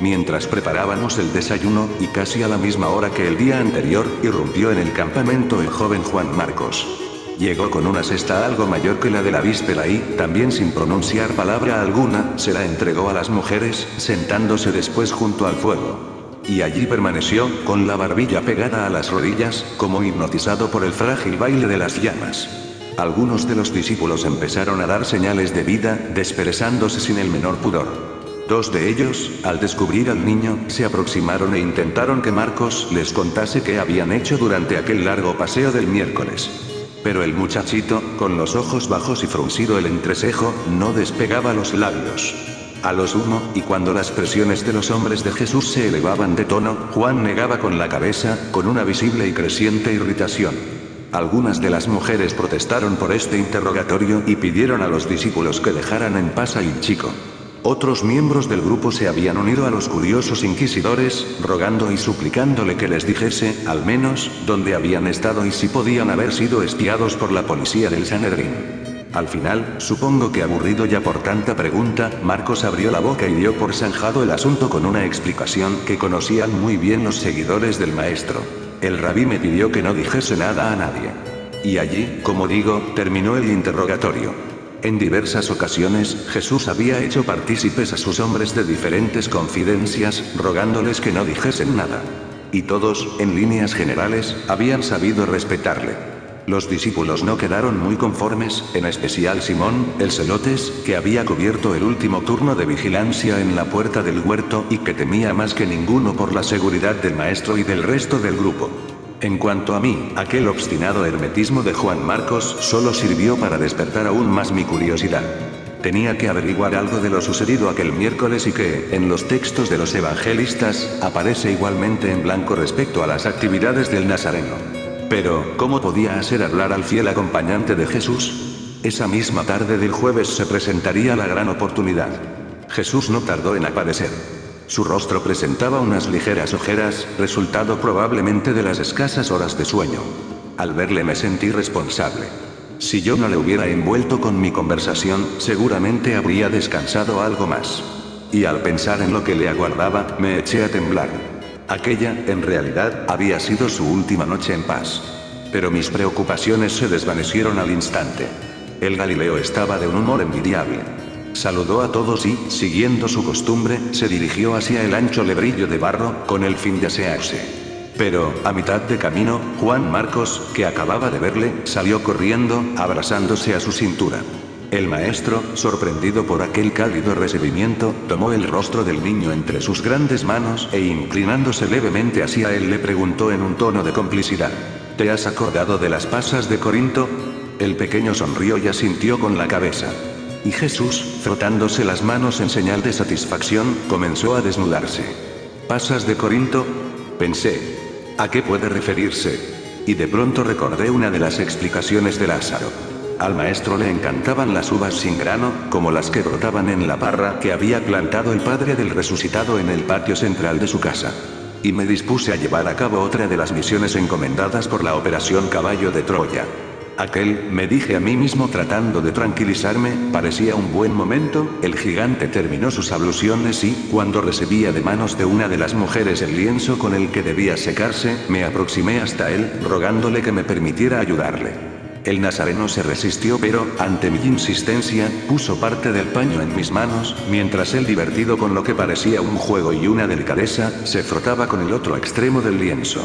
Mientras preparábamos el desayuno, y casi a la misma hora que el día anterior, irrumpió en el campamento el joven Juan Marcos. Llegó con una cesta algo mayor que la de la víspera y, también sin pronunciar palabra alguna, se la entregó a las mujeres, sentándose después junto al fuego. Y allí permaneció, con la barbilla pegada a las rodillas, como hipnotizado por el frágil baile de las llamas. Algunos de los discípulos empezaron a dar señales de vida, desperezándose sin el menor pudor. Dos de ellos, al descubrir al niño, se aproximaron e intentaron que Marcos les contase qué habían hecho durante aquel largo paseo del miércoles. Pero el muchachito, con los ojos bajos y fruncido el entrecejo, no despegaba los labios. A lo sumo, y cuando las presiones de los hombres de Jesús se elevaban de tono, Juan negaba con la cabeza, con una visible y creciente irritación. Algunas de las mujeres protestaron por este interrogatorio y pidieron a los discípulos que dejaran en paz al chico. Otros miembros del grupo se habían unido a los curiosos inquisidores, rogando y suplicándole que les dijese, al menos, dónde habían estado y si podían haber sido espiados por la policía del Sanedrín. Al final, supongo que aburrido ya por tanta pregunta, Marcos abrió la boca y dio por zanjado el asunto con una explicación que conocían muy bien los seguidores del maestro. El rabí me pidió que no dijese nada a nadie. Y allí, como digo, terminó el interrogatorio. En diversas ocasiones, Jesús había hecho partícipes a sus hombres de diferentes confidencias, rogándoles que no dijesen nada. Y todos, en líneas generales, habían sabido respetarle. Los discípulos no quedaron muy conformes, en especial Simón, el celotes, que había cubierto el último turno de vigilancia en la puerta del huerto y que temía más que ninguno por la seguridad del maestro y del resto del grupo. En cuanto a mí, aquel obstinado hermetismo de Juan Marcos solo sirvió para despertar aún más mi curiosidad. Tenía que averiguar algo de lo sucedido aquel miércoles y que, en los textos de los evangelistas, aparece igualmente en blanco respecto a las actividades del Nazareno. Pero, ¿cómo podía hacer hablar al fiel acompañante de Jesús? Esa misma tarde del jueves se presentaría la gran oportunidad. Jesús no tardó en aparecer. Su rostro presentaba unas ligeras ojeras, resultado probablemente de las escasas horas de sueño. Al verle me sentí responsable. Si yo no le hubiera envuelto con mi conversación, seguramente habría descansado algo más. Y al pensar en lo que le aguardaba, me eché a temblar. Aquella, en realidad, había sido su última noche en paz. Pero mis preocupaciones se desvanecieron al instante. El Galileo estaba de un humor envidiable. Saludó a todos y, siguiendo su costumbre, se dirigió hacia el ancho lebrillo de barro, con el fin de asearse. Pero, a mitad de camino, Juan Marcos, que acababa de verle, salió corriendo, abrazándose a su cintura. El maestro, sorprendido por aquel cálido recibimiento, tomó el rostro del niño entre sus grandes manos e inclinándose levemente hacia él le preguntó en un tono de complicidad: ¿Te has acordado de las pasas de Corinto? El pequeño sonrió y asintió con la cabeza. Y Jesús, frotándose las manos en señal de satisfacción, comenzó a desnudarse. ¿Pasas de Corinto? Pensé. ¿A qué puede referirse? Y de pronto recordé una de las explicaciones de Lázaro. Al maestro le encantaban las uvas sin grano, como las que brotaban en la parra que había plantado el padre del resucitado en el patio central de su casa. Y me dispuse a llevar a cabo otra de las misiones encomendadas por la Operación Caballo de Troya. Aquel, me dije a mí mismo tratando de tranquilizarme, parecía un buen momento. El gigante terminó sus abluciones y, cuando recibía de manos de una de las mujeres el lienzo con el que debía secarse, me aproximé hasta él, rogándole que me permitiera ayudarle. El nazareno se resistió pero, ante mi insistencia, puso parte del paño en mis manos, mientras él, divertido con lo que parecía un juego y una delicadeza, se frotaba con el otro extremo del lienzo.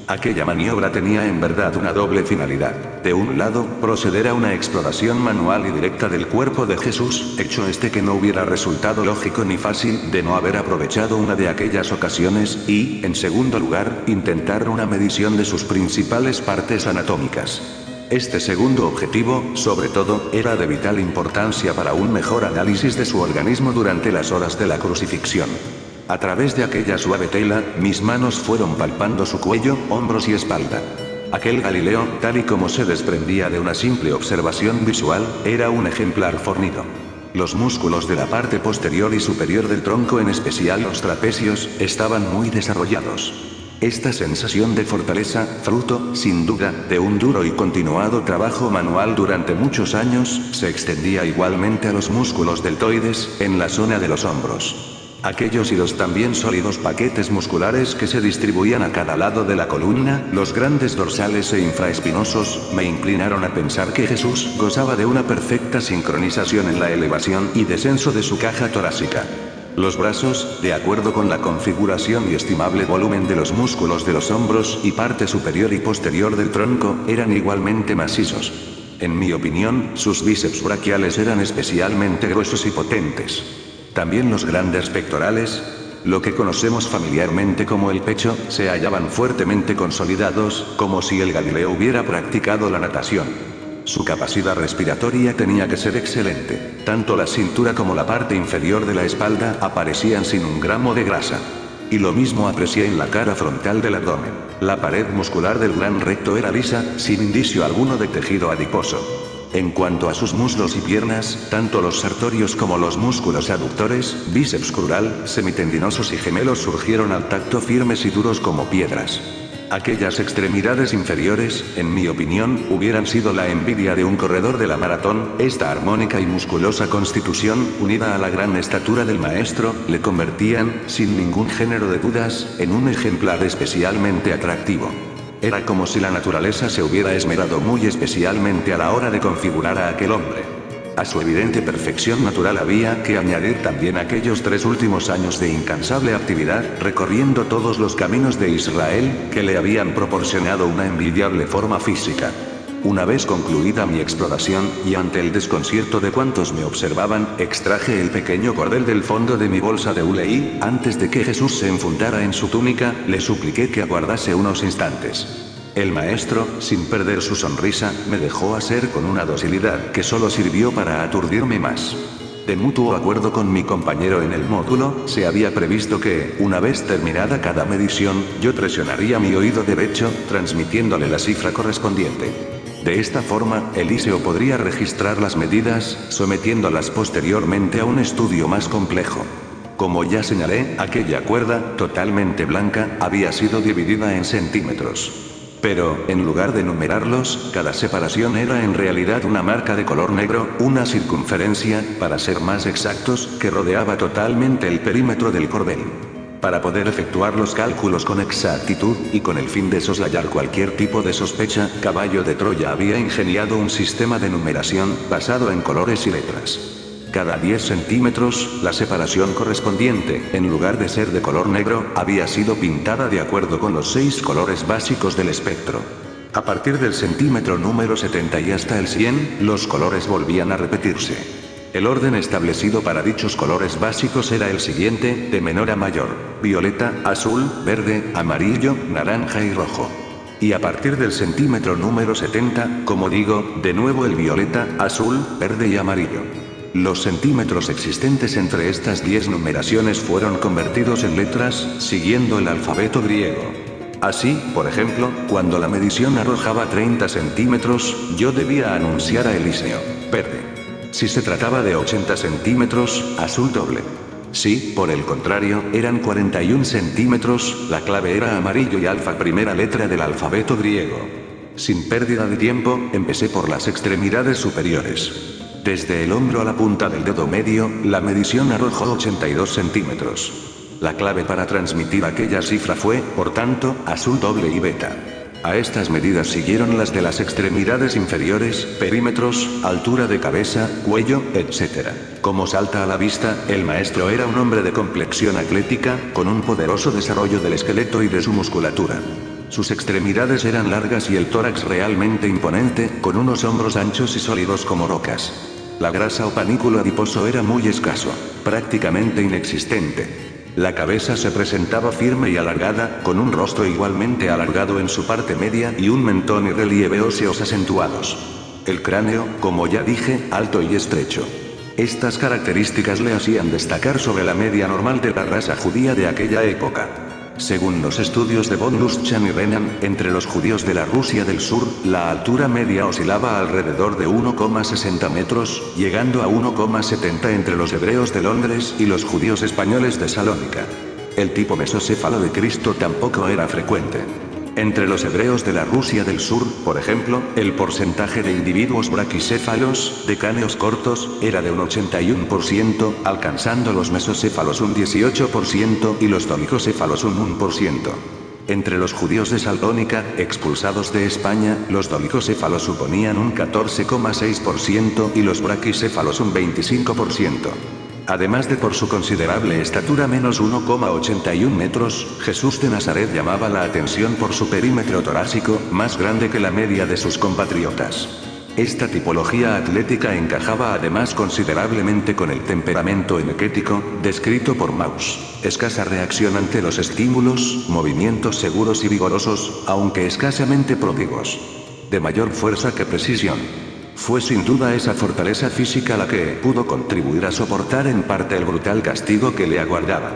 Aquella maniobra tenía en verdad una doble finalidad. De un lado, proceder a una exploración manual y directa del cuerpo de Jesús, hecho que no hubiera resultado lógico ni fácil de no haber aprovechado una de aquellas ocasiones, y, en segundo lugar, intentar una medición de sus principales partes anatómicas. Este segundo objetivo, sobre todo, era de vital importancia para un mejor análisis de su organismo durante las horas de la crucifixión. A través de aquella suave tela, mis manos fueron palpando su cuello, hombros y espalda. Aquel Galileo, tal y como se desprendía de una simple observación visual, era un ejemplar fornido. Los músculos de la parte posterior y superior del tronco, en especial los trapecios, estaban muy desarrollados. Esta sensación de fortaleza, fruto, sin duda, de un duro y continuado trabajo manual durante muchos años, se extendía igualmente a los músculos deltoides, en la zona de los hombros. Aquellos y los también sólidos paquetes musculares que se distribuían a cada lado de la columna, los grandes dorsales e infraespinosos, me inclinaron a pensar que Jesús gozaba de una perfecta sincronización en la elevación y descenso de su caja torácica. Los brazos, de acuerdo con la configuración y estimable volumen de los músculos de los hombros y parte superior y posterior del tronco, eran igualmente macizos. En mi opinión, sus bíceps braquiales eran especialmente gruesos y potentes. También los grandes pectorales, lo que conocemos familiarmente como el pecho, se hallaban fuertemente consolidados, como si el Galileo hubiera practicado la natación. Su capacidad respiratoria tenía que ser excelente. Tanto la cintura como la parte inferior de la espalda aparecían sin un gramo de grasa. Y lo mismo aprecié en la cara frontal del abdomen. La pared muscular del gran recto era lisa, sin indicio alguno de tejido adiposo. En cuanto a sus muslos y piernas, tanto los sartorios como los músculos aductores, bíceps crural, semitendinosos y gemelos surgieron al tacto firmes y duros como piedras. Aquellas extremidades inferiores, en mi opinión, hubieran sido la envidia de un corredor de la maratón. Esta armónica y musculosa constitución, unida a la gran estatura del maestro, le convertían, sin ningún género de dudas, en un ejemplar especialmente atractivo. Era como si la naturaleza se hubiera esmerado muy especialmente a la hora de configurar a aquel hombre. A su evidente perfección natural había que añadir también aquellos 3 últimos años de incansable actividad, recorriendo todos los caminos de Israel, que le habían proporcionado una envidiable forma física. Una vez concluida mi exploración, y ante el desconcierto de cuantos me observaban, extraje el pequeño cordel del fondo de mi bolsa de hule y, antes de que Jesús se enfundara en su túnica, le supliqué que aguardase unos instantes. El maestro, sin perder su sonrisa, me dejó hacer con una docilidad que solo sirvió para aturdirme más. De mutuo acuerdo con mi compañero en el módulo, se había previsto que, una vez terminada cada medición, yo presionaría mi oído derecho, transmitiéndole la cifra correspondiente. De esta forma, Eliseo podría registrar las medidas, sometiéndolas posteriormente a un estudio más complejo. Como ya señalé, aquella cuerda, totalmente blanca, había sido dividida en centímetros. Pero, en lugar de numerarlos, cada separación era en realidad una marca de color negro, una circunferencia, para ser más exactos, que rodeaba totalmente el perímetro del cordel. Para poder efectuar los cálculos con exactitud, y con el fin de soslayar cualquier tipo de sospecha, Caballo de Troya había ingeniado un sistema de numeración, basado en colores y letras. Cada 10 centímetros, la separación correspondiente, en lugar de ser de color negro, había sido pintada de acuerdo con los 6 colores básicos del espectro. A partir del centímetro número 70 y hasta el 100, los colores volvían a repetirse. El orden establecido para dichos colores básicos era el siguiente, de menor a mayor: violeta, azul, verde, amarillo, naranja y rojo. Y a partir del centímetro número 70, como digo, de nuevo el violeta, azul, verde y amarillo. Los centímetros existentes entre estas 10 numeraciones fueron convertidos en letras, siguiendo el alfabeto griego. Así, por ejemplo, cuando la medición arrojaba 30 centímetros, yo debía anunciar a Eliseo: verde. Si se trataba de 80 centímetros, azul doble. Si, por el contrario, eran 41 centímetros, la clave era amarillo y alfa, primera letra del alfabeto griego. Sin pérdida de tiempo, empecé por las extremidades superiores. Desde el hombro a la punta del dedo medio, la medición arrojó 82 centímetros. La clave para transmitir aquella cifra fue, por tanto, azul doble y beta. A estas medidas siguieron las de las extremidades inferiores, perímetros, altura de cabeza, cuello, etc. Como salta a la vista, el maestro era un hombre de complexión atlética, con un poderoso desarrollo del esqueleto y de su musculatura. Sus extremidades eran largas y el tórax realmente imponente, con unos hombros anchos y sólidos como rocas. La grasa o panículo adiposo era muy escaso, prácticamente inexistente. La cabeza se presentaba firme y alargada, con un rostro igualmente alargado en su parte media y un mentón y relieve óseos acentuados. El cráneo, como ya dije, alto y estrecho. Estas características le hacían destacar sobre la media normal de la raza judía de aquella época. Según los estudios de von Luschan y Renan, entre los judíos de la Rusia del Sur, la altura media oscilaba alrededor de 1,60 metros, llegando a 1,70 entre los hebreos de Londres y los judíos españoles de Salónica. El tipo mesocéfalo de Cristo tampoco era frecuente. Entre los hebreos de la Rusia del Sur, por ejemplo, el porcentaje de individuos braquicéfalos, de cráneos cortos, era de un 81%, alcanzando los mesocéfalos un 18% y los dolicocéfalos un 1%. Entre los judíos de Salónica, expulsados de España, los dolicocéfalos suponían un 14,6% y los braquicéfalos un 25%. Además de por su considerable estatura menos 1,81 metros, Jesús de Nazaret llamaba la atención por su perímetro torácico, más grande que la media de sus compatriotas. Esta tipología atlética encajaba además considerablemente con el temperamento energético, descrito por Mauss. Escasa reacción ante los estímulos, movimientos seguros y vigorosos, aunque escasamente pródigos. De mayor fuerza que precisión. Fue sin duda esa fortaleza física la que pudo contribuir a soportar en parte el brutal castigo que le aguardaba.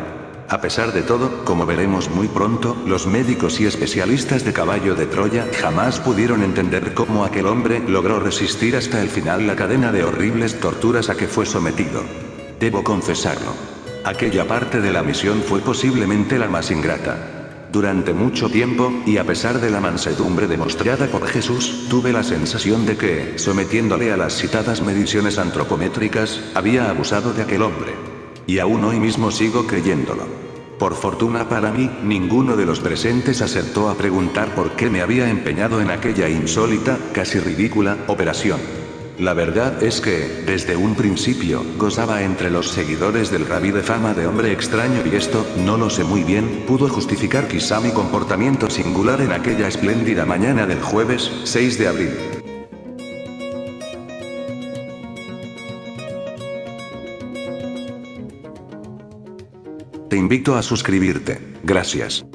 A pesar de todo, como veremos muy pronto, los médicos y especialistas de caballo de Troya jamás pudieron entender cómo aquel hombre logró resistir hasta el final la cadena de horribles torturas a que fue sometido. Debo confesarlo. Aquella parte de la misión fue posiblemente la más ingrata. Durante mucho tiempo, y a pesar de la mansedumbre demostrada por Jesús, tuve la sensación de que, sometiéndole a las citadas mediciones antropométricas, había abusado de aquel hombre. Y aún hoy mismo sigo creyéndolo. Por fortuna para mí, ninguno de los presentes acertó a preguntar por qué me había empeñado en aquella insólita, casi ridícula, operación. La verdad es que, desde un principio, gozaba entre los seguidores del rabí de fama de hombre extraño y esto, no lo sé muy bien, pudo justificar quizá mi comportamiento singular en aquella espléndida mañana del jueves, 6 de abril. Te invito a suscribirte. Gracias.